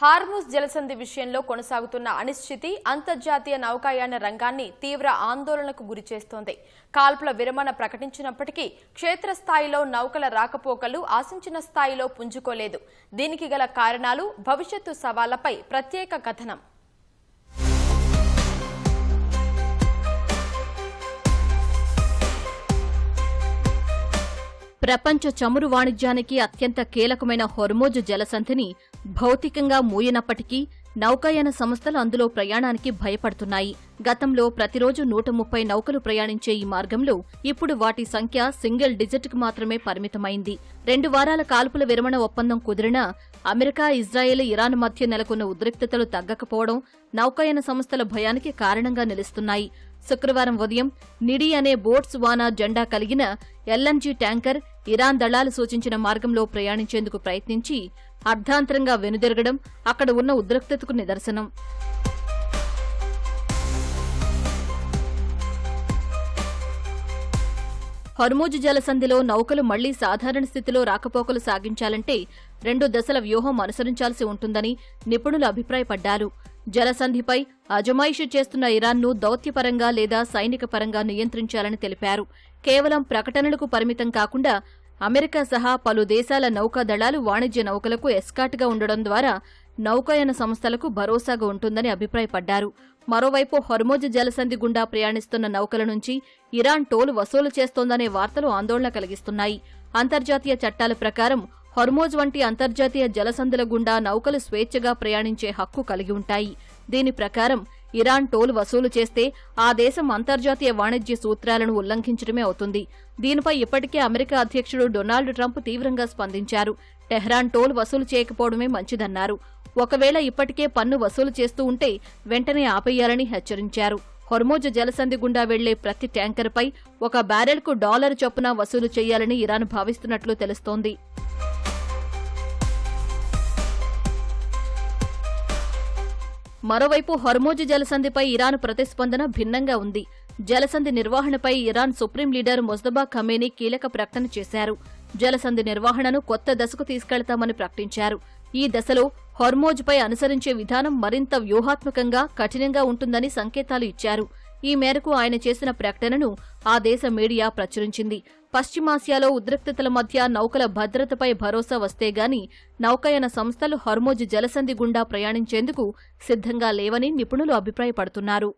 Hormuz జలసంధి విషయంలో కొనసాగుతున్న అనిశ్చితి అంతర్జాతీయ నౌకాయాన రంగాన్ని తీవ్ర ఆందోళనకు గురిచేస్తోంది. కాల్పుల విరమణ ప్రకటించినప్పటికీ క్షేత్రస్థాయిలో నౌకల రాకపోకలు ఆశించిన స్థాయిలో పుంజుకోలేదు. దీనికి గల కారణాలు, భవిష్యత్తు సవాళ్లపై ప్రత్యేక కథనం. ప్రపంచ చమురు వాణిజ్యానికి అత్యంత కీలకమైన హోర్ముజ్ జలసంధిని భౌతికంగా మూయనప్పటికీ నౌకాయాన సంస్థలు అందులో ప్రయాణానికి భయపడుతున్నాయి. గతంలో ప్రతిరోజు 130 నౌకలు ప్రయాణించే ఈ మార్గంలో ఇప్పుడు వాటి సంఖ్య సింగిల్ డిజిట్కు మాత్రమే పరిమితమైంది. 2 వారాల కాల్పుల విరమణ ఒప్పందం కుదిరినా అమెరికా, ఇజ్రాయెల్, ఇరాన్ మధ్య నెలకొన్న ఉద్రిక్తతలు తగ్గకపోవడం నౌకాయాన సంస్థల భయానికి కారణంగా నిలుస్తున్నాయి. శుక్రవారం ఉదయం నిడి అనే బోట్స్వానా జెండా కలిగిన ఎల్ఎన్జీ ట్యాంకర్ ఇరాన్ దళాలు సూచించిన మార్గంలో ప్రయాణించేందుకు ప్రయత్నించి అర్ధాంతరంగా వెనుదిరగడం అక్కడ ఉన్న ఉద్రిక్తతకు నిదర్శనం. హోర్ముజ్ జలసంధిలో నౌకలు మళ్లీ సాధారణ స్థితిలో రాకపోకలు సాగించాలంటే 2 దశల వ్యూహం అనుసరించాల్సి ఉంటుందని నిపుణులు అభిప్రాయపడ్డారు. జలసంధిపై అజమాయిషీ చేస్తున్న ఇరాన్ను దౌత్యపరంగా లేదా సైనిక పరంగా నియంత్రించాలని తెలిపారు. కేవలం ప్రకటనలకు పరిమితం కాకుండా అమెరికా సహా పలు దేశాల నౌకాదళాలు వాణిజ్య నౌకలకు ఎస్కార్ట్గా ఉండడం ద్వారా నౌకాయాన సంస్థలకు భరోసాగా ఉంటుందని అభిప్రాయపడ్డారు. మరోవైపు హోర్ముజ్ జలసంధి గుండా ప్రయాణిస్తున్న నౌకల నుంచి ఇరాన్ టోల్ వసూలు చేస్తోందనే వార్తలు ఆందోళన కలిగిస్తున్నాయి. అంతర్జాతీయ చట్టాల ప్రకారం హోర్ముజ్ వంటి అంతర్జాతీయ జలసంధుల గుండా నౌకలు స్వేచ్ఛగా ప్రయాణించే హక్కు కలిగి ఉంటాయి. దీని ప్రకారం ఇరాన్ టోల్ వసూలు చేస్తే ఆ దేశం అంతర్జాతీయ వాణిజ్య సూత్రాలను ఉల్లంఘించడమే అవుతుంది. దీనిపై ఇప్పటికే అమెరికా అధ్యక్షుడు డొనాల్డ్ ట్రంప్ తీవ్రంగా స్పందించారు. టెహ్రాన్ టోల్ వసూలు చేయకపోవడమే మంచిదన్నారు. ఒకవేళ ఇప్పటికే పన్ను వసూలు చేస్తూ ఉంటే వెంటనే ఆపేయాలని హెచ్చరించారు. హోర్ముజ్ జలసంధి గుండా వెళ్లే ప్రతి ట్యాంకర్పై $1 బ్యారెల్కు $1 చొప్పున వసూలు చేయాలని ఇరాన్ భావిస్తున్నట్లు తెలుస్తోంది. మరోవైపు హోర్ముజ్ జలసంధిపై ఇరాన్ ప్రతిస్పందన భిన్నంగా ఉంది. జలసంధి నిర్వహణపై ఇరాన్ సుప్రీం లీడర్ ముజ్తబా ఖమేనీ కీలక ప్రకటన చేశారు. జలసంధి నిర్వహణను కొత్త దశకు తీసుకెళ్తామని ప్రకటించారు. ఈ దశలో హోర్ముజ్పై అనుసరించే విధానం మరింత వ్యూహాత్మకంగా, కఠినంగా ఉంటుందని సంకేతాలు ఇచ్చారు. ఈ మేరకు ఆయన చేసిన ప్రకటనను ఆ దేశ మీడియా ప్రచురించింది. పశ్చిమాసియాలో ఉద్రిక్తతల మధ్య నౌకల భద్రతపై భరోసా వస్తేగాని నౌకాయాన సంస్థలు హోర్ముజ్ జలసంధి గుండా ప్రయాణించేందుకు సిద్ధంగా లేవని నిపుణులు అభిప్రాయపడుతున్నారు.